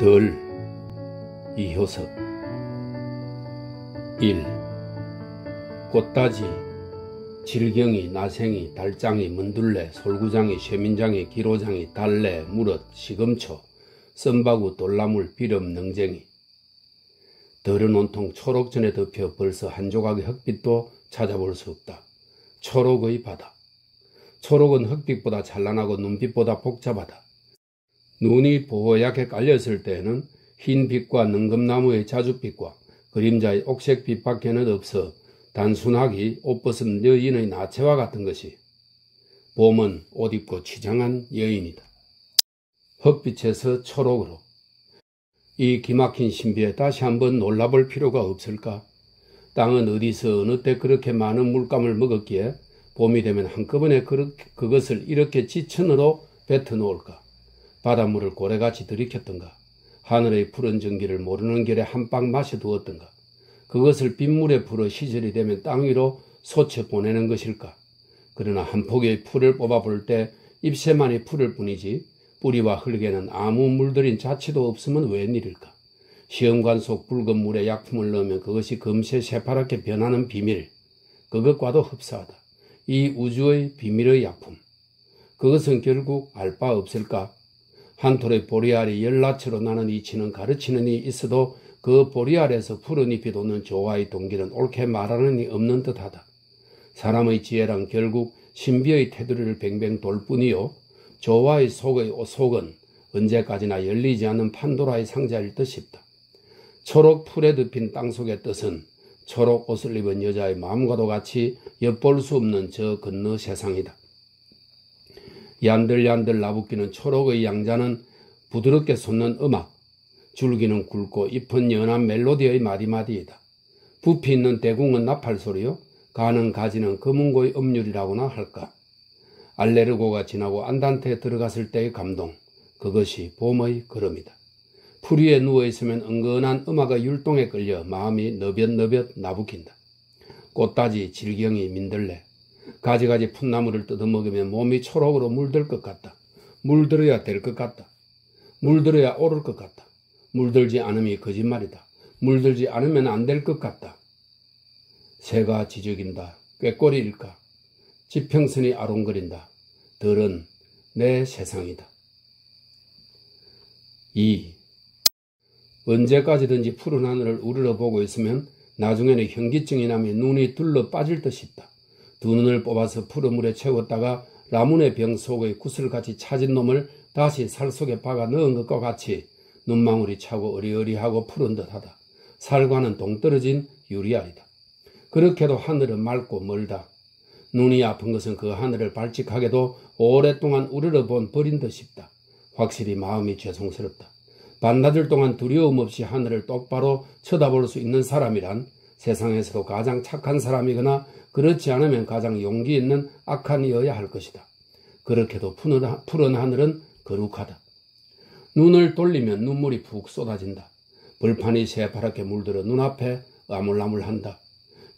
덜 이효섭 1. 꽃다지, 질경이, 나생이, 달장이, 문둘레, 솔구장이, 쇠민장이, 기로장이, 달래, 무릇, 시금초, 썸바구, 돌나물, 비름, 능쟁이. 덜은 온통 초록전에 덮여 벌써 한 조각의 흑빛도 찾아볼 수 없다. 초록의 바다. 초록은 흑빛보다 찬란하고 눈빛보다 복잡하다. 눈이 보얗게 깔렸을 때에는 흰빛과 능금나무의 자줏빛과 그림자의 옥색빛밖에는 없어 단순하기 옷벗은 여인의 나체와 같은 것이. 봄은 옷 입고 취장한 여인이다. 흑빛에서 초록으로. 이 기막힌 신비에 다시 한번 놀라볼 필요가 없을까? 땅은 어디서 어느 때 그렇게 많은 물감을 먹었기에 봄이 되면 한꺼번에 그것을 이렇게 지천으로 뱉어놓을까? 바닷물을 고래같이 들이켰던가? 하늘의 푸른 전기를 모르는 결에 한 방 마셔두었던가? 그것을 빗물에 불어 시절이 되면 땅 위로 솟쳐 보내는 것일까? 그러나 한 폭의 풀을 뽑아볼 때 잎새만이 푸를 뿐이지 뿌리와 흙에는 아무 물들인 자취도 없으면 웬일일까? 시험관 속 붉은 물에 약품을 넣으면 그것이 금세 새파랗게 변하는 비밀, 그것과도 흡사하다. 이 우주의 비밀의 약품, 그것은 결국 알 바 없을까? 한 톨의 보리알이 열라처로 나는 이치는 가르치는 이 있어도 그 보리알에서 푸른 잎이 돋는 조화의 동기는 옳게 말하는 이 없는 듯하다. 사람의 지혜란 결국 신비의 테두리를 뱅뱅 돌 뿐이요, 조화의 속은 언제까지나 열리지 않는 판도라의 상자일 듯 싶다. 초록 풀에 덮인 땅속의 뜻은 초록 옷을 입은 여자의 마음과도 같이 엿볼 수 없는 저 건너 세상이다. 얀들얀들 나부끼는 초록의 양자는 부드럽게 솟는 음악, 줄기는 굵고 잎은 연한 멜로디의 마디마디이다. 부피 있는 대궁은 나팔소리요, 가는 가지는 검은고의 음률이라고나 할까. 알레르고가 지나고 안단테에 들어갔을 때의 감동, 그것이 봄의 걸음이다. 풀 위에 누워있으면 은근한 음악의 율동에 끌려 마음이 너볕너볕 나부낀다. 꽃다지, 질경이, 민들레, 가지가지 풋나무를 뜯어먹으면 몸이 초록으로 물들 것 같다. 물들어야 될 것 같다. 물들어야 오를 것 같다. 물들지 않음이 거짓말이다. 물들지 않으면 안 될 것 같다. 새가 지저긴다. 꾀꼬리일까? 지평선이 아롱거린다. 덜은 내 세상이다. 2. 언제까지든지 푸른 하늘을 우러러보고 있으면 나중에는 현기증이 나며 눈이 둘러 빠질 듯 싶다. 두 눈을 뽑아서 푸른 물에 채웠다가 라문의 병 속의 구슬같이 차진 놈을 다시 살 속에 박아 넣은 것과 같이 눈망울이 차고 어리어리하고 푸른 듯하다. 살과는 동떨어진 유리알이다. 그렇게도 하늘은 맑고 멀다. 눈이 아픈 것은 그 하늘을 발칙하게도 오랫동안 우러러본 버린 듯 싶다. 확실히 마음이 죄송스럽다. 반나절 동안 두려움 없이 하늘을 똑바로 쳐다볼 수 있는 사람이란 세상에서도 가장 착한 사람이거나 그렇지 않으면 가장 용기 있는 악한이어야 할 것이다. 그렇게도 푸른 하늘은 거룩하다. 눈을 돌리면 눈물이 푹 쏟아진다. 벌판이 새파랗게 물들어 눈앞에 아물아물한다.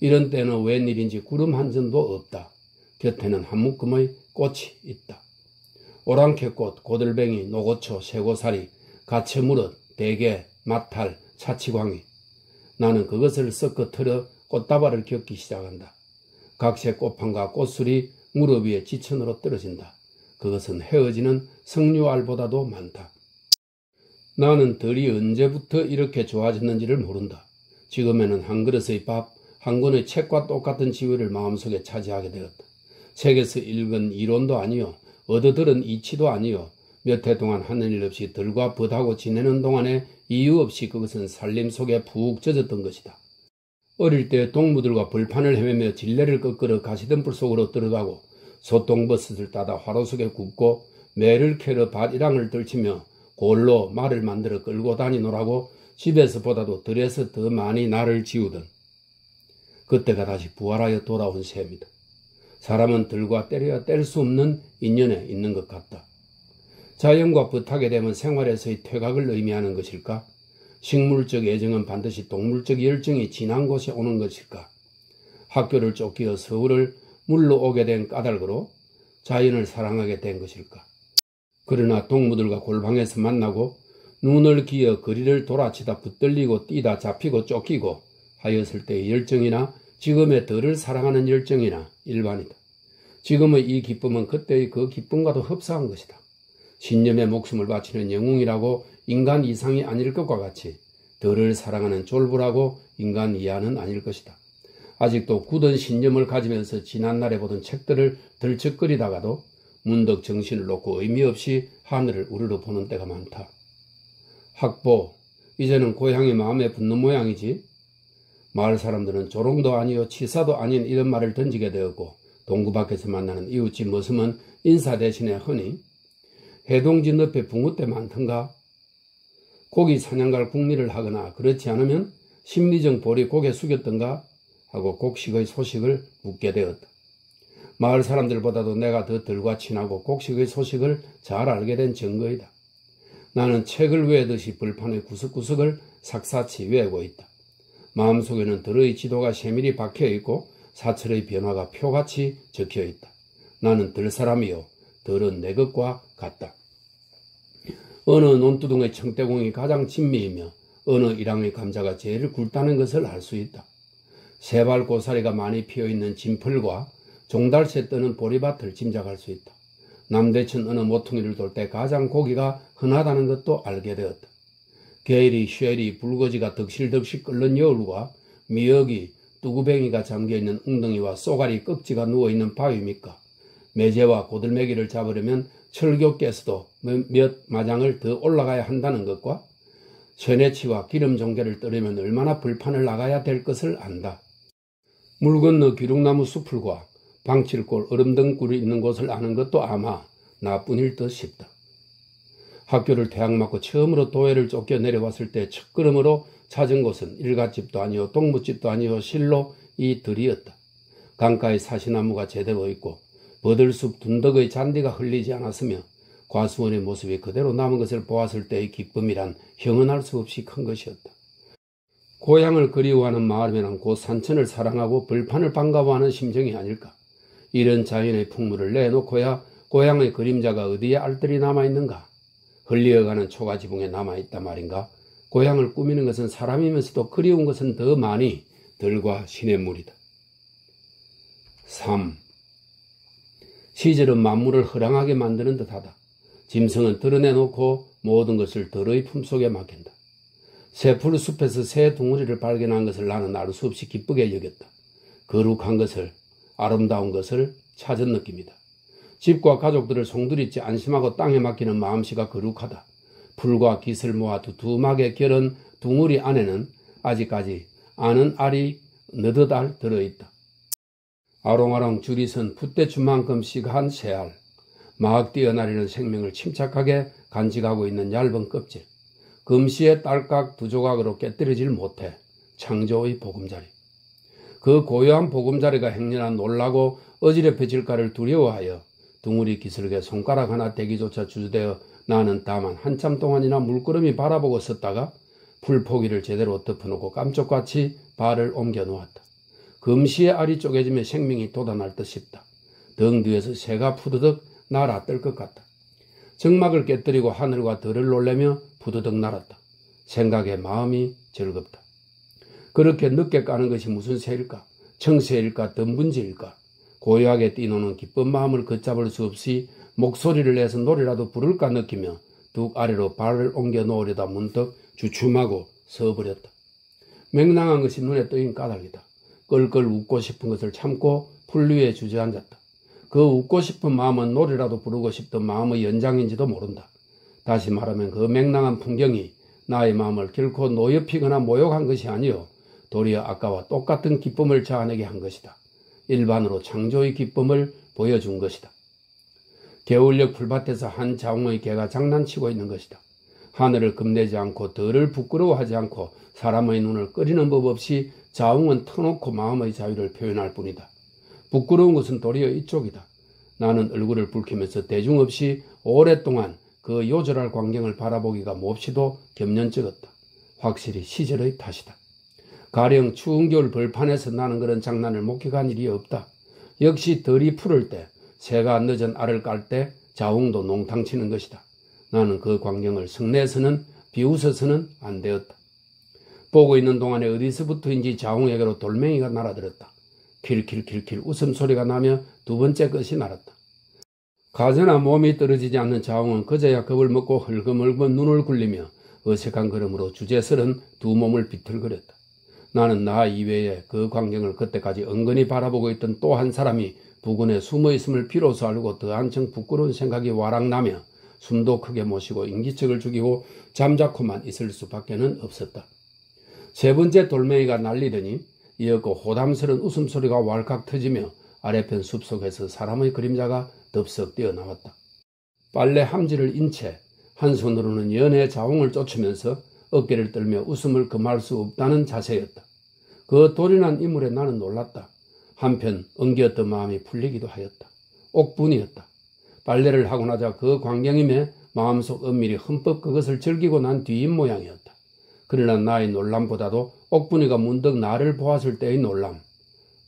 이런 때는 웬일인지 구름 한 점도 없다. 곁에는 한 묶음의 꽃이 있다. 오랑캐꽃, 고들뱅이, 노고초, 쇠고사리, 가채무릇, 대게, 마탈, 차치광이. 나는 그것을 섞어 틀어 꽃다발을 겪기 시작한다. 각색 꽃판과 꽃술이 무릎 위에 지천으로 떨어진다. 그것은 헤어지는 석류알보다도 많다. 나는 덜이 언제부터 이렇게 좋아졌는지를 모른다. 지금에는 한 그릇의 밥, 한 권의 책과 똑같은 지위를 마음속에 차지하게 되었다. 책에서 읽은 이론도 아니요, 얻어들은 이치도 아니요, 몇 해 동안 하는 일 없이 덜과 벗하고 지내는 동안에 이유 없이 그것은 살림 속에 푹 젖었던 것이다. 어릴 때 동무들과 벌판을 헤매며 진레를 꺾으러 가시덤불 속으로 들어가고 소똥버섯을 따다 화로 속에 굽고 매를 캐러 밭이랑을 떨치며 골로 말을 만들어 끌고 다니노라고 집에서 보다도 들에서 더 많이 나를 지우던 그때가 다시 부활하여 돌아온 셈이다. 사람은 들과 때려야 뗄 수 없는 인연에 있는 것 같다. 자연과 벗하게 되면 생활에서의 퇴각을 의미하는 것일까? 식물적 애정은 반드시 동물적 열정이 진한 곳에 오는 것일까? 학교를 쫓기어 서울을 물러오게 된 까닭으로 자연을 사랑하게 된 것일까? 그러나 동무들과 골방에서 만나고 눈을 기어 거리를 돌아치다 붙들리고 뛰다 잡히고 쫓기고 하였을 때의 열정이나 지금의 덜을 사랑하는 열정이나 일반이다. 지금의 이 기쁨은 그때의 그 기쁨과도 흡사한 것이다. 신념에 목숨을 바치는 영웅이라고 인간 이상이 아닐 것과 같이 덜을 사랑하는 졸부라고 인간 이하는 아닐 것이다. 아직도 굳은 신념을 가지면서 지난날에 보던 책들을 들쩍거리다가도 문득 정신을 놓고 의미 없이 하늘을 우르르 보는 때가 많다. 학보, 이제는 고향이 마음에 붙는 모양이지. 마을 사람들은 조롱도 아니요 치사도 아닌 이런 말을 던지게 되었고 동구 밖에서 만나는 이웃집 머슴은 인사 대신에 흔히 해동지 늪에 붕어때 많던가? 고기 사냥갈 궁리를 하거나 그렇지 않으면 심리정 볼이 고개 숙였던가? 하고 곡식의 소식을 묻게 되었다. 마을 사람들보다도 내가 더 들과 친하고 곡식의 소식을 잘 알게 된 증거이다. 나는 책을 외듯이 벌판의 구석구석을 삭삭히 외우고 있다. 마음속에는 들의 지도가 세밀히 박혀있고 사철의 변화가 표같이 적혀있다. 나는 들사람이요 들은 내 것과 같다. 어느 논두둥의 청대공이 가장 진미이며 어느 일항의 감자가 제일 굵다는 것을 알 수 있다. 세발 고사리가 많이 피어있는 진풀과 종달새 뜨는 보리밭을 짐작할 수 있다. 남대천 어느 모퉁이를 돌 때 가장 고기가 흔하다는 것도 알게 되었다. 게일이, 쉐리, 불거지가 덕실덕실 끓는 여울과 미역이, 뚜구뱅이가 잠겨있는 웅덩이와 쏘가리 꺽지가 누워있는 바위입니까? 매제와 고들매기를 잡으려면 철교께서도 몇 마장을 더 올라가야 한다는 것과 쇠뇌치와 기름종개를 떨으면 얼마나 벌판을 나가야 될 것을 안다. 물 건너 기룩나무 수풀과 방칠골 얼음덩굴이 있는 곳을 아는 것도 아마 나뿐일 듯 싶다. 학교를 대학 맞고 처음으로 도회를 쫓겨 내려왔을 때 첫걸음으로 찾은 곳은 일갓집도 아니요 동무집도 아니요 실로 이 들이었다. 강가에 사시나무가 제대로 있고 버들숲 둔덕의 잔디가 흘리지 않았으며 과수원의 모습이 그대로 남은 것을 보았을 때의 기쁨이란 형언할 수 없이 큰 것이었다. 고향을 그리워하는 마음이란 곧 산천을 사랑하고 벌판을 반가워하는 심정이 아닐까. 이런 자연의 풍물을 내놓고야 고향의 그림자가 어디에 알뜰히 남아있는가. 흘리어가는 초가지붕에 남아있단 말인가. 고향을 꾸미는 것은 사람이면서도 그리운 것은 더 많이 들과 시냇물이다. 3. 시절은 만물을 허랑하게 만드는 듯하다. 짐승은 드러내놓고 모든 것을 들의 품속에 맡긴다. 새풀 숲에서 새 둥어리를 발견한 것을 나는 알 수 없이 기쁘게 여겼다. 거룩한 것을, 아름다운 것을 찾은 느낌이다. 집과 가족들을 송두리째 안심하고 땅에 맡기는 마음씨가 거룩하다. 풀과 깃을 모아 두툼하게 결은 둥어리 안에는 아직까지 아는 알이 너댓알 들어있다. 아롱아롱 줄이 선 풋대추만큼씩 한 새알, 막 뛰어나리는 생명을 침착하게 간직하고 있는 얇은 껍질, 금시의 딸깍 두 조각으로 깨뜨리질 못해 창조의 보금자리. 그 고요한 보금자리가 행여나 놀라고 어지럽혀질까를 두려워하여 둥우리 기슭에 손가락 하나 대기조차 주저되어 나는 다만 한참 동안이나 물끄러미 바라보고 섰다가 풀포기를 제대로 덮어놓고 깜짝같이 발을 옮겨 놓았다. 금시의 알이 쪼개지며 생명이 돋아날 듯 싶다. 등 뒤에서 새가 푸드득 날아뜰 것 같다. 정막을 깨뜨리고 하늘과 들을 놀래며 푸드득 날았다. 생각에 마음이 즐겁다. 그렇게 늦게 까는 것이 무슨 새일까? 청새일까? 덤분지일까? 고요하게 뛰노는 기쁜 마음을 걷잡을 수 없이 목소리를 내서 노래라도 부를까 느끼며 뚝 아래로 발을 옮겨 놓으려다 문득 주춤하고 서버렸다. 맹랑한 것이 눈에 떠인 까닭이다. 끌끌 웃고 싶은 것을 참고 풀 위에 주저앉았다. 그 웃고 싶은 마음은 노래라도 부르고 싶던 마음의 연장인지도 모른다. 다시 말하면 그 맹랑한 풍경이 나의 마음을 결코 노엽히거나 모욕한 것이 아니요 도리어 아까와 똑같은 기쁨을 자아내게 한 것이다. 일반으로 창조의 기쁨을 보여준 것이다. 겨울녘 풀밭에서 한 자웅의 개가 장난치고 있는 것이다. 하늘을 겁내지 않고 덜을 부끄러워하지 않고 사람의 눈을 끄리는 법 없이 자웅은 터놓고 마음의 자유를 표현할 뿐이다. 부끄러운 것은 도리어 이쪽이다. 나는 얼굴을 붉히면서 대중 없이 오랫동안 그 요절할 광경을 바라보기가 몹시도 겸연쩍었다. 확실히 시절의 탓이다. 가령 추운 겨울 벌판에서 나는 그런 장난을 목격한 일이 없다. 역시 덜이 푸를 때, 새가 늦은 알을 깔 때 자웅도 농탕치는 것이다. 나는 그 광경을 성내에서는 비웃어서는 안 되었다. 보고 있는 동안에 어디서부터인지 자웅에게로 돌멩이가 날아들었다. 킬킬킬킬 웃음소리가 나며 두 번째 것이 날았다. 가저나 몸이 떨어지지 않는 자웅은 그제야 겁을 먹고 헐금헐금 눈을 굴리며 어색한 걸음으로 주제스런 두 몸을 비틀거렸다. 나는 나 이외에 그 광경을 그때까지 은근히 바라보고 있던 또 한 사람이 부근에 숨어있음을 비로소 알고 더 한층 부끄러운 생각이 와락나며 숨도 크게 모시고 인기척을 죽이고 잠자코만 있을 수밖에는 없었다. 세 번째 돌멩이가 날리더니 이었고 호담스러운 웃음소리가 왈칵 터지며 아래편 숲속에서 사람의 그림자가 덥석 뛰어나왔다. 빨래 함지를 인 채 한 손으로는 연애 자웅을 쫓으면서 어깨를 떨며 웃음을 금할 수 없다는 자세였다. 그 돌연한 인물에 나는 놀랐다. 한편 엉겼던 마음이 풀리기도 하였다. 옥분이었다. 빨래를 하고 나자 그 광경임에 마음속 은밀히 흠뻑 그것을 즐기고 난 뒤인 모양이었다. 그러나 나의 놀람보다도 옥분이가 문득 나를 보았을 때의 놀람,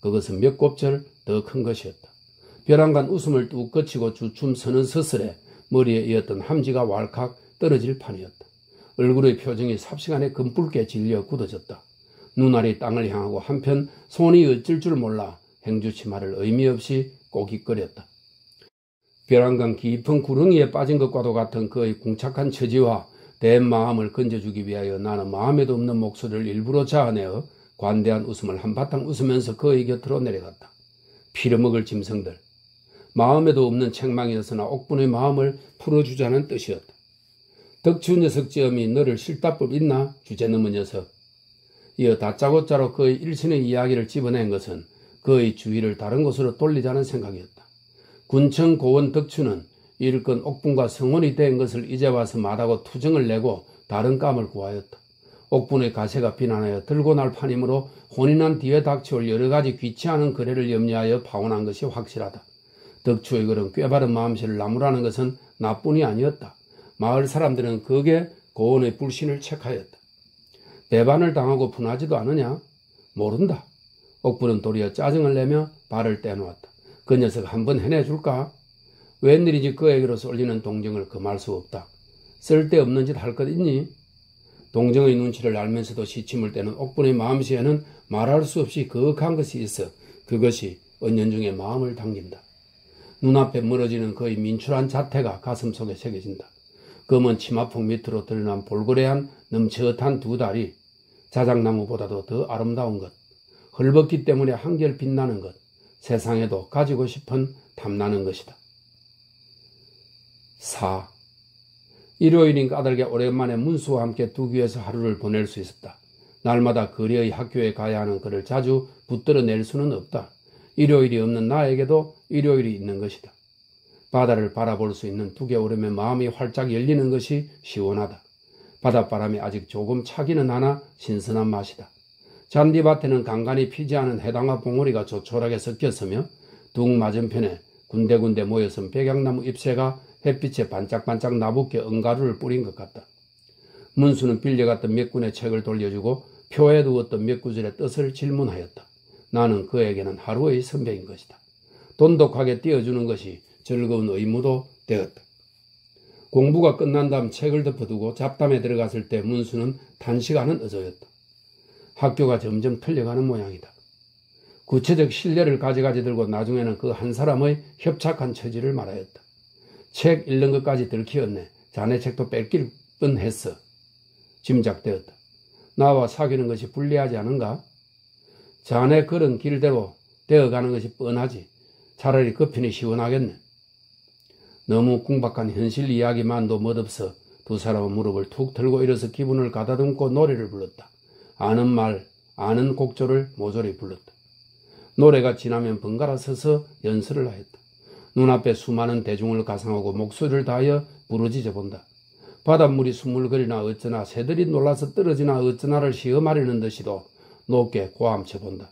그것은 몇 곱절 더 큰 것이었다. 벼랑간 웃음을 뚝 거치고 주춤 서는 서슬에 머리에 이었던 함지가 왈칵 떨어질 판이었다. 얼굴의 표정이 삽시간에 금붉게 질려 굳어졌다. 눈알이 땅을 향하고 한편 손이 어쩔 줄 몰라 행주치마를 의미 없이 꼬깃거렸다. 벼랑간 깊은 구렁이에 빠진 것과도 같은 그의 궁착한 처지와 댄 마음을 건져주기 위하여 나는 마음에도 없는 목소리를 일부러 자아내어 관대한 웃음을 한바탕 웃으면서 그의 곁으로 내려갔다. 피려먹을 짐승들. 마음에도 없는 책망이었으나 옥분의 마음을 풀어주자는 뜻이었다. 덕추 녀석지엄이 너를 싫다 법 있나? 주제넘은 녀석. 이어 다짜고짜로 그의 일신의 이야기를 집어낸 것은 그의 주의를 다른 곳으로 돌리자는 생각이었다. 군청 고원 덕추는 일건 옥분과 성혼이 된 것을 이제 와서 말하고 투정을 내고 다른 감을 구하였다. 옥분의 가세가 비난하여 들고 날 판이므로 혼인한 뒤에 닥쳐올 여러 가지 귀치 않은 거래를 염려하여 파혼한 것이 확실하다. 덕추의 그런 꾀바른 마음씨를 나무라는 것은 나뿐이 아니었다. 마을 사람들은 거기에 고원의 불신을 체크하였다. 배반을 당하고 분하지도 않으냐? 모른다. 옥분은 도리어 짜증을 내며 발을 떼놓았다. 그 녀석 한번 해내줄까? 웬일이지 그에게로서 올리는 동정을 금할 수 없다. 쓸데없는 짓 할 것 있니? 동정의 눈치를 알면서도 시침을 떼는 옥분의 마음씨에는 말할 수 없이 거역한 것이 있어 그것이 은연중에 마음을 당긴다. 눈앞에 멀어지는 그의 민출한 자태가 가슴속에 새겨진다. 검은 치마폭 밑으로 드러난 볼고래한 넘치듯한 두 다리, 자작나무보다도 더 아름다운 것, 헐벗기 때문에 한결 빛나는 것, 세상에도 가지고 싶은 탐나는 것이다. 4. 일요일인 까닭에 오랜만에 문수와 함께 두교에서 하루를 보낼 수 있었다. 날마다 거리의 학교에 가야 하는 그를 자주 붙들어낼 수는 없다. 일요일이 없는 나에게도 일요일이 있는 것이다. 바다를 바라볼 수 있는 두개 오름에 마음이 활짝 열리는 것이 시원하다. 바닷바람이 아직 조금 차기는 하나 신선한 맛이다. 잔디밭에는 간간히 피지 않은 해당화 봉우리가 조촐하게 섞였으며 둑 맞은편에 군데군데 모여선 백양나무 잎새가 햇빛에 반짝반짝 나붓게 은가루를 뿌린 것 같다. 문수는 빌려갔던 몇 군의 책을 돌려주고 표에 두었던 몇 구절의 뜻을 질문하였다. 나는 그에게는 하루의 선배인 것이다. 돈독하게 띄워주는 것이 즐거운 의무도 되었다. 공부가 끝난 다음 책을 덮어두고 잡담에 들어갔을 때 문수는 단식하는 어조였다. 학교가 점점 틀려가는 모양이다. 구체적 신뢰를 가져가지 들고 나중에는 그 한 사람의 협착한 처지를 말하였다. 책 읽는 것까지 들키었네. 자네 책도 뺏길 뻔했어. 짐작되었다. 나와 사귀는 것이 불리하지 않은가? 자네 그런 길대로 되어가는 것이 뻔하지. 차라리 그 편이 시원하겠네. 너무 궁박한 현실 이야기만도 멋없어 두 사람은 무릎을 툭 들고 일어서 기분을 가다듬고 노래를 불렀다. 아는 말, 아는 곡조를 모조리 불렀다. 노래가 지나면 번갈아 서서 연설을 하였다. 눈앞에 수많은 대중을 가상하고 목소리를 다하여 부르짖어 본다. 바닷물이 수물거리나 어쩌나 새들이 놀라서 떨어지나 어쩌나를 시험하려는 듯이도 높게 고함쳐 본다.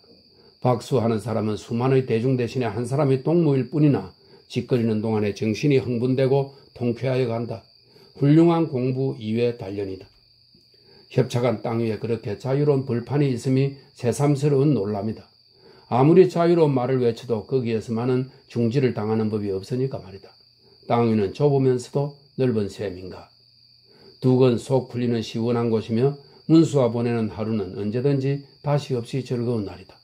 박수하는 사람은 수많은 대중 대신에 한 사람의 동무일 뿐이나 짓거리는 동안에 정신이 흥분되고 통쾌하여 간다. 훌륭한 공부 이외 단련이다. 협착한 땅 위에 그렇게 자유로운 벌판이 있음이 새삼스러운 놀람이다. 아무리 자유로운 말을 외쳐도 거기에서만은 중지를 당하는 법이 없으니까 말이다. 땅 위는 좁으면서도 넓은 셈인가. 두건 속 풀리는 시원한 곳이며 문수와 보내는 하루는 언제든지 다시 없이 즐거운 날이다.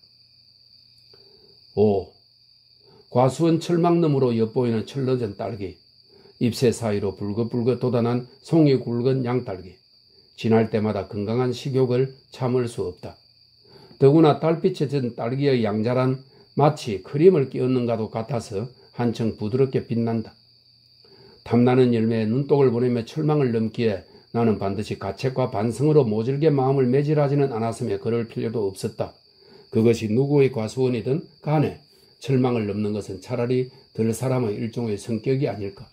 5. 과수원 철망너머로 엿보이는 철러진 딸기, 잎새 사이로 불긋불긋 돋아난 송이 굵은 양딸기, 지날 때마다 건강한 식욕을 참을 수 없다. 더구나 달빛에 든 딸기의 양자란 마치 크림을 끼얹는가도 같아서 한층 부드럽게 빛난다. 탐나는 열매에 눈독을 보내며 철망을 넘기에 나는 반드시 가책과 반성으로 모질게 마음을 매질하지는 않았으며 그럴 필요도 없었다. 그것이 누구의 과수원이든 간에 철망을 넘는 것은 차라리 들사람의 일종의 성격이 아닐까.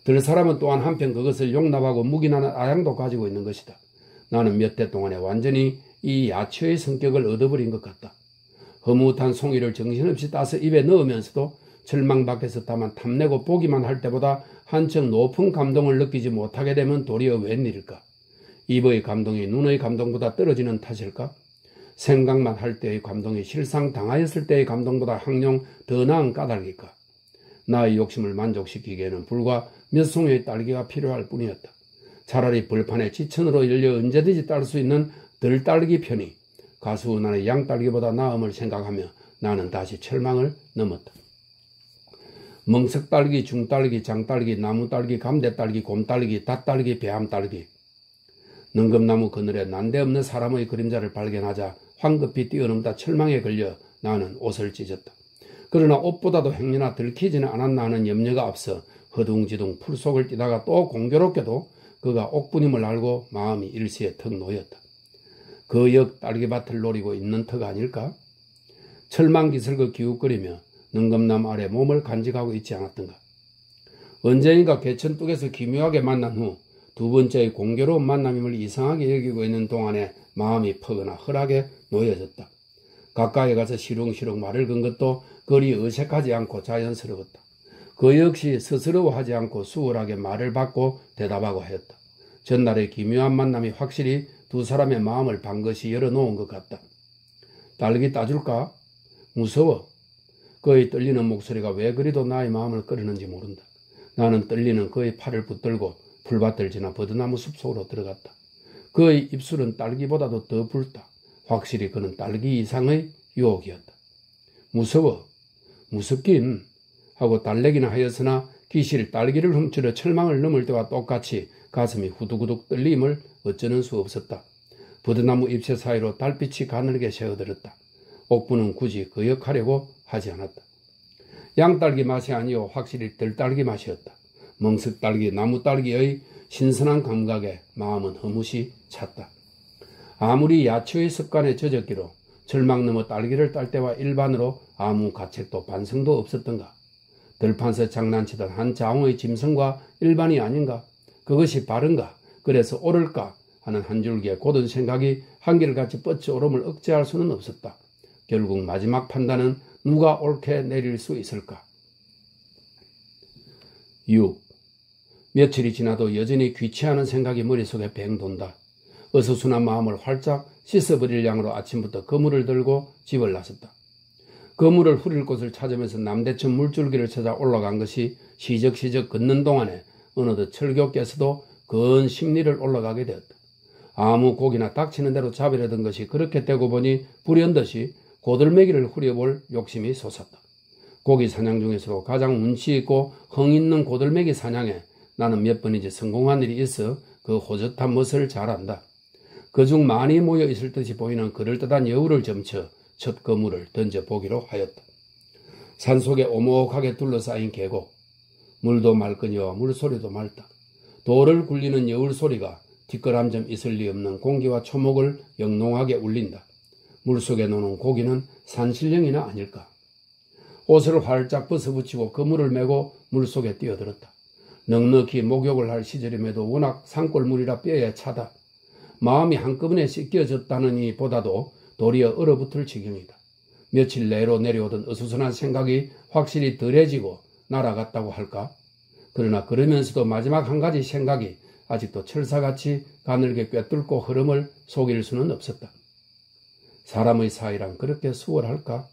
들사람은 또한 한편 그것을 용납하고 묵인하는 아양도 가지고 있는 것이다. 나는 몇 대 동안에 완전히 이 야처의 성격을 얻어버린 것 같다. 허무한 송이를 정신없이 따서 입에 넣으면서도 철망 밖에서 다만 탐내고 보기만 할 때보다 한층 높은 감동을 느끼지 못하게 되면 도리어 웬일일까? 입의 감동이 눈의 감동보다 떨어지는 탓일까? 생각만 할 때의 감동이 실상 당하였을 때의 감동보다 항용 더 나은 까닭일까? 나의 욕심을 만족시키기에는 불과 몇 송이의 딸기가 필요할 뿐이었다. 차라리 벌판에 지천으로 열려 언제든지 딸 수 있는 들딸기 편이 가수원안의 양딸기보다 나음을 생각하며 나는 다시 철망을 넘었다. 멍석딸기, 중딸기, 장딸기, 나무딸기, 감대딸기, 곰딸기, 닷딸기, 배암딸기. 능금나무 그늘에 난데없는 사람의 그림자를 발견하자 황급히 뛰어넘다 철망에 걸려 나는 옷을 찢었다. 그러나 옷보다도 행여나 들키지는 않았나 하는 염려가 앞서 허둥지둥 풀속을 뛰다가 또 공교롭게도 그가 옥분임을 알고 마음이 일시에 턱 놓였다. 그 역 딸기밭을 노리고 있는 턱 아닐까? 철망기슬거 기웃거리며 능금나무 아래 몸을 간직하고 있지 않았던가. 언젠가 개천뚝에서 기묘하게 만난 후 두 번째의 공교로운 만남임을 이상하게 여기고 있는 동안에 마음이 퍼거나 헐하게 놓여졌다. 가까이 가서 시렁시렁 말을 건 것도 그리 어색하지 않고 자연스러웠다. 그 역시 스스러워하지 않고 수월하게 말을 받고 대답하고 하였다. 전날의 기묘한 만남이 확실히 두 사람의 마음을 반것이 열어놓은 것 같다. 딸기 따줄까? 무서워. 그의 떨리는 목소리가 왜 그리도 나의 마음을 끄르는지 모른다. 나는 떨리는 그의 팔을 붙들고 풀밭을 지나 버드나무 숲속으로 들어갔다. 그의 입술은 딸기보다도 더 붉다. 확실히 그는 딸기 이상의 유혹이었다. 무서워. 무섭긴 하고 달래기는 하였으나 기실 딸기를 훔치려 철망을 넘을 때와 똑같이 가슴이 후두구둑 떨림을 어쩌는 수 없었다. 버드나무 잎새 사이로 달빛이 가늘게 새어들었다. 옥부는 굳이 그 역하려고 하지 않았다. 양딸기 맛이 아니요 확실히 들딸기 맛이었다. 멍석딸기, 나무딸기의 신선한 감각에 마음은 허무시 찼다. 아무리 야처의 습관에 젖었기로 철망 넘어 딸기를 딸 때와 일반으로 아무 가책도 반성도 없었던가. 들판서 장난치던 한 장어의 짐승과 일반이 아닌가? 그것이 바른가? 그래서 옳을까? 하는 한 줄기의 고든 생각이 한결같이 뻗쳐 오름을 억제할 수는 없었다. 결국 마지막 판단은 누가 옳게 내릴 수 있을까? 6. 며칠이 지나도 여전히 귀치하는 생각이 머릿속에 뱅 돈다. 어수선한 마음을 활짝 씻어버릴 양으로 아침부터 그물을 들고 집을 나섰다. 그물을 후릴 곳을 찾으면서 남대천 물줄기를 찾아 올라간 것이 시적시적 걷는 동안에 어느덧 철교께서도 건 심리를 올라가게 되었다. 아무 고기나 닥치는 대로 잡으려던 것이 그렇게 되고 보니 불현듯이 고들매기를 후려볼 욕심이 솟았다. 고기 사냥 중에서도 가장 운치 있고 흥 있는 고들매기 사냥에 나는 몇 번이지 성공한 일이 있어 그 호젓한 멋을 잘 안다. 그중 많이 모여 있을 듯이 보이는 그럴듯한 여우를 점쳐 첫 그물을 던져보기로 하였다. 산속에 오목하게 둘러싸인 계곡. 물도 맑으니와 물소리도 맑다. 돌을 굴리는 여울 소리가 뒷걸음 좀 있을 리 없는 공기와 초목을 영롱하게 울린다. 물속에 노는 고기는 산신령이나 아닐까. 옷을 활짝 벗어붙이고 그물을 메고 물속에 뛰어들었다. 넉넉히 목욕을 할 시절임에도 워낙 산골물이라 뼈에 차다. 마음이 한꺼번에 씻겨졌다느니 보다도 도리어 얼어붙을 지경이다. 며칠 내로 내려오던 어수선한 생각이 확실히 덜해지고 날아갔다고 할까? 그러나 그러면서도 마지막 한 가지 생각이 아직도 철사같이 가늘게 꿰뚫고 흐름을 속일 수는 없었다. 사람의 사이란 그렇게 수월할까?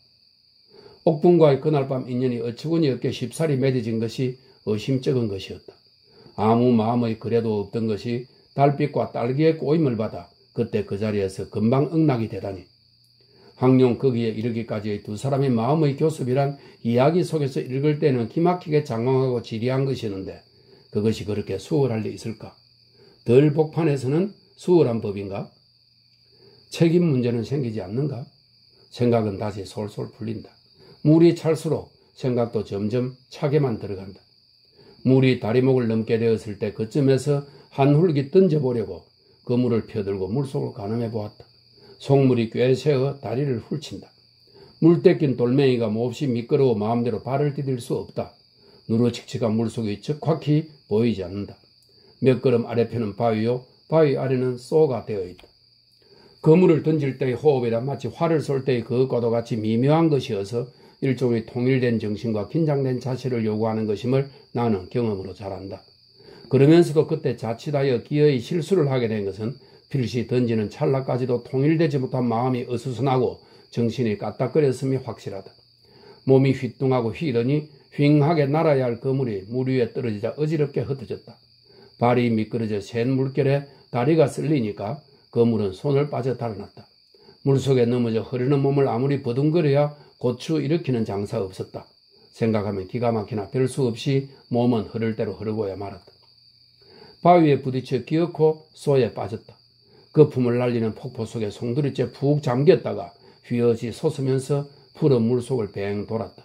옥분과의 그날 밤 인연이 어처구니 없게 쉽사리 맺어진 것이 의심쩍은 것이었다. 아무 마음의 그래도 없던 것이 달빛과 딸기의 꼬임을 받아 그때 그 자리에서 금방 응락이 되다니. 황룡 거기에 이르기까지의 두 사람의 마음의 교습이란 이야기 속에서 읽을 때는 기막히게 장황하고 지리한 것이었는데 그것이 그렇게 수월할 리 있을까? 덜 복판에서는 수월한 법인가? 책임 문제는 생기지 않는가? 생각은 다시 솔솔 풀린다. 물이 찰수록 생각도 점점 차게만 들어간다. 물이 다리목을 넘게 되었을 때 그쯤에서 한 훌기 던져보려고 그물을 펴들고 물속을 가늠해 보았다. 속물이 꽤 새어 다리를 훌친다. 물때 낀 돌멩이가 몹시 미끄러워 마음대로 발을 디딜 수 없다. 누르칙칙한 물속이 적확히 보이지 않는다. 몇 걸음 아래편은 바위요, 바위 아래는 쏘가 되어 있다. 그물을 던질 때의 호흡이라 마치 활을 쏠 때의 그것과도 같이 미묘한 것이어서 일종의 통일된 정신과 긴장된 자세를 요구하는 것임을 나는 경험으로 잘 안다. 그러면서도 그때 자칫하여 기어이 실수를 하게 된 것은 필시 던지는 찰나까지도 통일되지 못한 마음이 어수선하고 정신이 까딱거렸음이 확실하다. 몸이 휘뚱하고 휘더니 휑하게 날아야 할 그물이 물 위에 떨어지자 어지럽게 흩어졌다. 발이 미끄러져 센 물결에 다리가 쓸리니까 그물은 손을 빠져 달아났다. 물속에 넘어져 흐르는 몸을 아무리 버둥거려야 고추 일으키는 장사 없었다. 생각하면 기가 막히나 별 수 없이 몸은 흐를 대로 흐르고야 말았다. 바위에 부딪혀 기어코 쏘에 빠졌다. 거품을 날리는 폭포 속에 송두리째 푹 잠겼다가 휘어지 솟으면서 푸른 물속을 뱅 돌았다.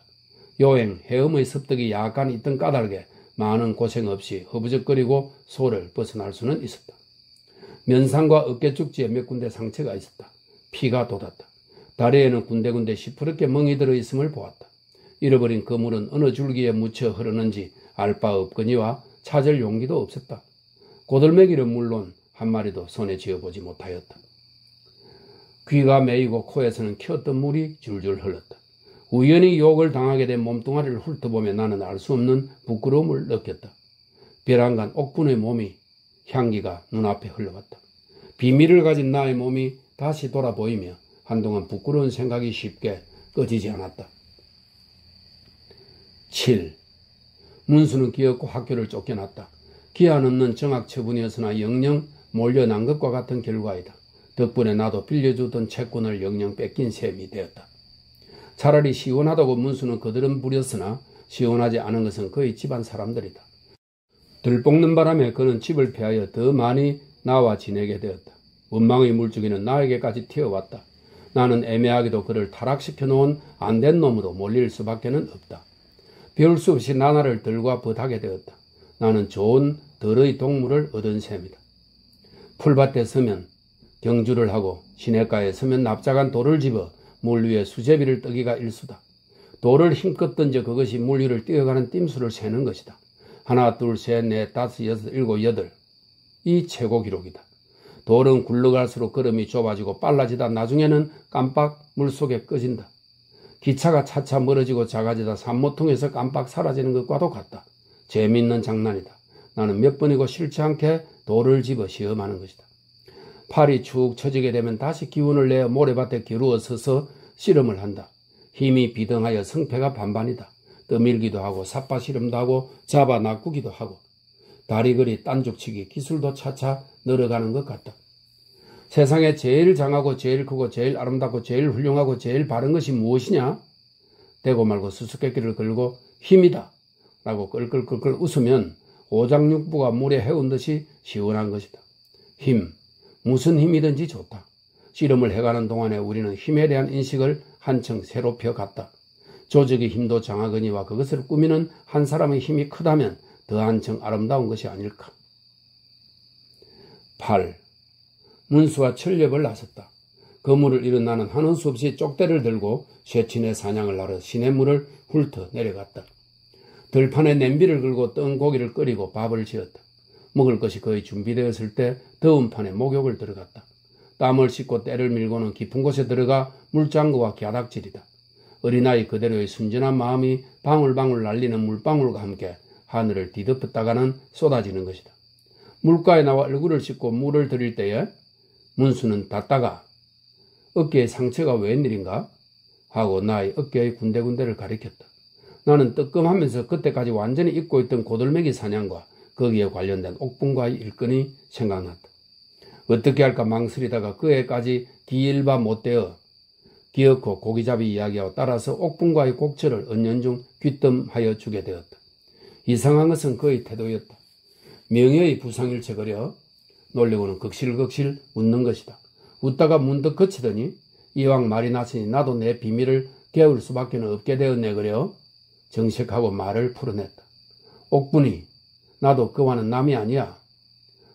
요행 헤엄의 습득이 약간 있던 까닭에 많은 고생 없이 허부적거리고 소를 벗어날 수는 있었다. 면상과 어깨 쪽지에 몇 군데 상처가 있었다. 피가 돋았다. 다리에는 군데군데 시퍼렇게 멍이 들어 있음을 보았다. 잃어버린 그물은 어느 줄기에 묻혀 흐르는지 알 바 없거니와 찾을 용기도 없었다. 고들매기는 물론 한 마리도 손에 쥐어보지 못하였다. 귀가 메이고 코에서는 켜었던 물이 줄줄 흘렀다. 우연히 욕을 당하게 된 몸뚱아리를 훑어보며 나는 알 수 없는 부끄러움을 느꼈다. 벼랑간 옥분의 몸이 향기가 눈앞에 흘러갔다. 비밀을 가진 나의 몸이 다시 돌아보이며 한동안 부끄러운 생각이 쉽게 꺼지지 않았다. 7. 문수는 기었고 학교를 쫓겨났다. 기한 없는 정학 처분이었으나 영영 몰려난 것과 같은 결과이다. 덕분에 나도 빌려주던 채권을 영영 뺏긴 셈이 되었다. 차라리 시원하다고 문수는 거드름 부렸으나 시원하지 않은 것은 거의 집안 사람들이다. 들볶는 바람에 그는 집을 피하여 더 많이 나와 지내게 되었다. 원망의 물줄기는 나에게까지 튀어왔다. 나는 애매하게도 그를 타락시켜 놓은 안된 놈으로 몰릴 수밖에는 없다. 배울 수 없이 나날을 들과 벗하게 되었다. 나는 좋은 덜의 동물을 얻은 셈이다. 풀밭에 서면 경주를 하고 시냇가에 서면 납작한 돌을 집어 물 위에 수제비를 뜨기가 일수다. 돌을 힘껏 던져 그것이 물 위를 뛰어가는 뜀수를 세는 것이다. 하나, 둘, 셋, 넷, 다섯, 여섯, 일곱, 여덟. 이 최고 기록이다. 돌은 굴러갈수록 걸음이 좁아지고 빨라지다 나중에는 깜빡 물속에 꺼진다. 기차가 차차 멀어지고 작아지다 산모통에서 깜빡 사라지는 것과도 같다. 재미있는 장난이다. 나는 몇 번이고 싫지 않게 돌을 집어 시험하는 것이다. 팔이 축 처지게 되면 다시 기운을 내어 모래밭에 기루어 서서 씨름을 한다. 힘이 비등하여 성패가 반반이다. 떠밀기도 하고 삿바시름도 하고 잡아 낚우기도 하고 다리걸이 딴죽치기 기술도 차차 늘어가는 것 같다. 세상에 제일 장하고 제일 크고 제일 아름답고 제일 훌륭하고 제일 바른 것이 무엇이냐? 대고 말고 수수께끼를 걸고 힘이다 라고 끌끌끌끌 웃으면 오장육부가 물에 해운 듯이 시원한 것이다. 힘, 무슨 힘이든지 좋다. 씨름을 해가는 동안에 우리는 힘에 대한 인식을 한층 새로 펴갔다. 조직의 힘도 장하거니와 그것을 꾸미는 한 사람의 힘이 크다면 더 한층 아름다운 것이 아닐까. 8. 문수와 철렵을 나섰다. 그물을 잃은 나는 하는 수 없이 쪽대를 들고 쇠친의 사냥을 하러 시냇물을 훑어 내려갔다. 들판에 냄비를 걸고 뜬 고기를 끓이고 밥을 지었다. 먹을 것이 거의 준비되었을 때 더운 판에 목욕을 들어갔다. 땀을 씻고 때를 밀고는 깊은 곳에 들어가 물장구와 갸닥질이다. 어린아이 그대로의 순전한 마음이 방울방울 날리는 물방울과 함께 하늘을 뒤덮었다가는 쏟아지는 것이다. 물가에 나와 얼굴을 씻고 물을 들일 때에 문수는 닫다가 어깨에 상처가 웬일인가? 하고 나의 어깨의 군데군데를 가리켰다. 나는 뜨끔하면서 그때까지 완전히 잊고 있던 고들매기 사냥과 거기에 관련된 옥분과의 일건이 생각났다. 어떻게 할까 망설이다가 그에까지 기일바 못되어 기어코 고기잡이 이야기와 따라서 옥분과의 곡절을 은연중 귀뜸하여 주게 되었다. 이상한 것은 그의 태도였다. 명예의 부상일체 그려 놀리고는 극실극실 웃는 것이다. 웃다가 문득 그치더니 이왕 말이 났으니 나도 내 비밀을 깨울 수밖에 없게 되었네 그려 정색하고 말을 풀어냈다. 옥분이 나도 그와는 남이 아니야.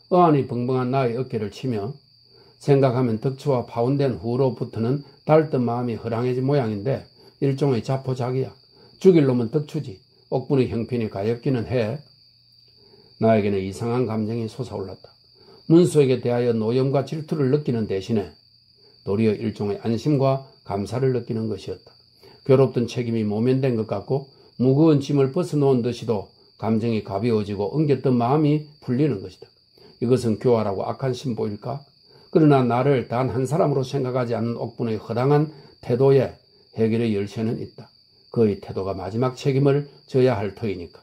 어안이 벙벙한 나의 어깨를 치며 생각하면 덕추와 파운된 후로부터는 달뜬 마음이 허랑해진 모양인데 일종의 자포자기야. 죽일 놈은 덕추지. 옥분의 형편이 가엾기는 해. 나에게는 이상한 감정이 솟아올랐다. 문수에게 대하여 노염과 질투를 느끼는 대신에 도리어 일종의 안심과 감사를 느끼는 것이었다. 괴롭던 책임이 모면된 것 같고 무거운 짐을 벗어놓은 듯이도 감정이 가벼워지고 엉겼던 마음이 풀리는 것이다. 이것은 교활하고 악한 심보일까? 그러나 나를 단 한 사람으로 생각하지 않는 옥분의 허당한 태도에 해결의 열쇠는 있다. 그의 태도가 마지막 책임을 져야 할 터이니까.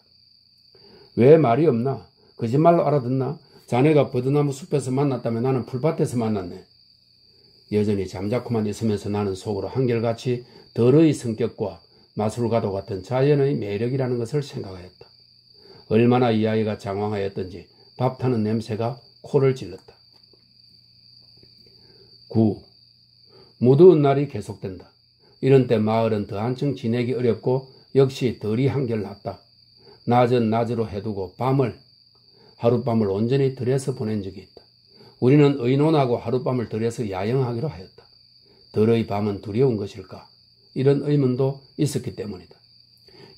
왜 말이 없나? 거짓말로 알아듣나? 자네가 버드나무 숲에서 만났다면 나는 풀밭에서 만났네. 여전히 잠자코만 있으면서 나는 속으로 한결같이 덜의 성격과 마술가도 같은 자연의 매력이라는 것을 생각하였다. 얼마나 이 아이가 장황하였던지 밥 타는 냄새가 코를 찔렀다. 9. 무더운 날이 계속된다. 이런 때 마을은 더 한층 지내기 어렵고 역시 덜이 한결 낫다. 낮은 낮으로 해두고 하룻밤을 온전히 들여서 보낸 적이 있다. 우리는 의논하고 하룻밤을 들여서 야영하기로 하였다. 덜의 밤은 두려운 것일까? 이런 의문도 있었기 때문이다.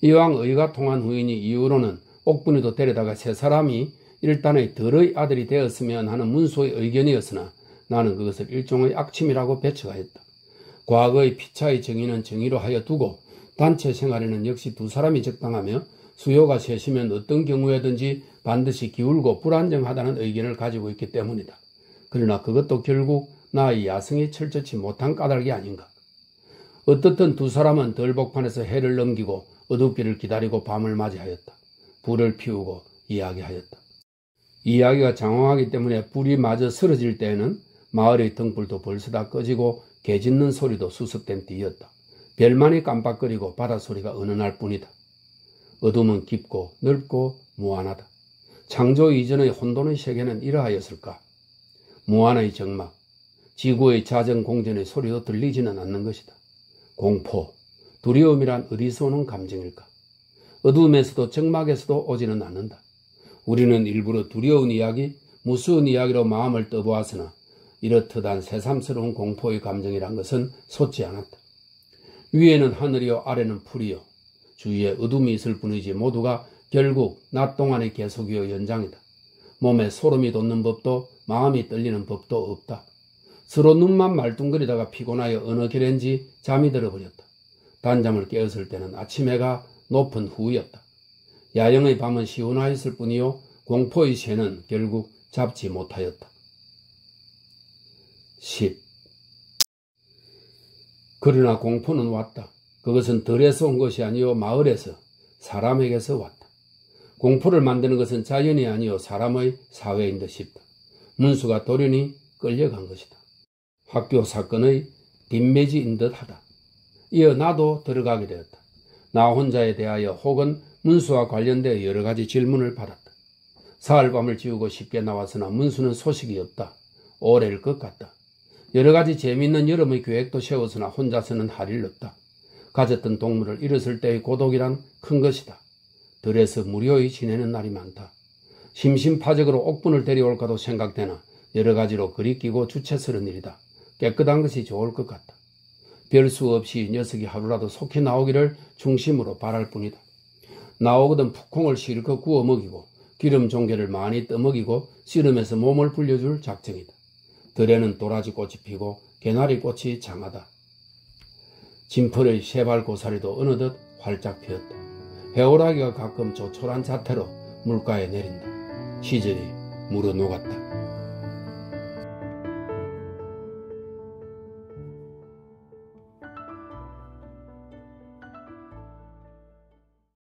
이왕 의가 통한 후이니 이후로는 옥분이도 데려다가 세 사람이 일단의 덜의 아들이 되었으면 하는 문수의 의견이었으나 나는 그것을 일종의 악침이라고 배척하였다. 과거의 피차의 정의는 정의로 하여 두고 단체 생활에는 역시 두 사람이 적당하며 수요가 셋이면 어떤 경우에든지 반드시 기울고 불안정하다는 의견을 가지고 있기 때문이다. 그러나 그것도 결국 나의 야성이 철저치 못한 까닭이 아닌가. 어떻든 두 사람은 덜복판에서 해를 넘기고 어둡기를 기다리고 밤을 맞이하였다. 불을 피우고 이야기하였다. 이야기가 장황하기 때문에 불이 마저 쓰러질 때에는 마을의 등불도 벌써 다 꺼지고 개 짖는 소리도 수습된 뒤였다. 별만이 깜빡거리고 바닷소리가 은은할 뿐이다. 어둠은 깊고 넓고 무한하다. 창조 이전의 혼돈의 세계는 이러하였을까? 무한의 정막, 지구의 자전공전의 소리도 들리지는 않는 것이다. 공포, 두려움이란 어디서 오는 감정일까? 어둠에서도 정막에서도 오지는 않는다. 우리는 일부러 두려운 이야기, 무서운 이야기로 마음을 떠보았으나 이렇듯한 새삼스러운 공포의 감정이란 것은 솟지 않았다. 위에는 하늘이요 아래는 풀이요 주위에 어둠이 있을 뿐이지 모두가 결국 낮 동안의 계속이요 연장이다. 몸에 소름이 돋는 법도 마음이 떨리는 법도 없다. 서로 눈만 말뚱거리다가 피곤하여 어느 결엔지 잠이 들어버렸다. 단잠을 깨었을 때는 아침 해가 높은 후였다. 야영의 밤은 시원하였을 뿐이요 공포의 새는 결국 잡지 못하였다. 10. 그러나 공포는 왔다. 그것은 덜에서 온 것이 아니요 마을에서 사람에게서 왔다. 공포를 만드는 것은 자연이 아니요 사람의 사회인 듯 싶다. 문수가 돌연히 끌려간 것이다. 학교 사건의 뒷매지인 듯하다. 이어 나도 들어가게 되었다. 나 혼자에 대하여 혹은 문수와 관련되어 여러 가지 질문을 받았다. 사흘밤을 지우고 쉽게 나왔으나 문수는 소식이 없다. 오래일 것 같다. 여러 가지 재미있는 여름의 계획도 세웠으나 혼자서는 할 일 없다. 가졌던 동물을 잃었을 때의 고독이란 큰 것이다. 들에서 무료히 지내는 날이 많다. 심심파적으로 옥분을 데려올까도 생각되나 여러 가지로 그리 끼고 주체스러운 일이다. 깨끗한 것이 좋을 것 같다. 별 수 없이 녀석이 하루라도 속히 나오기를 중심으로 바랄 뿐이다. 나오거든 푹콩을 실컷 구워 먹이고 기름 종개를 많이 떠먹이고 씨름해서 몸을 불려줄 작정이다. 들에는 도라지 꽃이 피고 개나리 꽃이 장하다. 진펄의 세발 고사리도 어느덧 활짝 피었다. 해오라기가 가끔 조촐한 자태로 물가에 내린다. 시절이 물어 녹았다.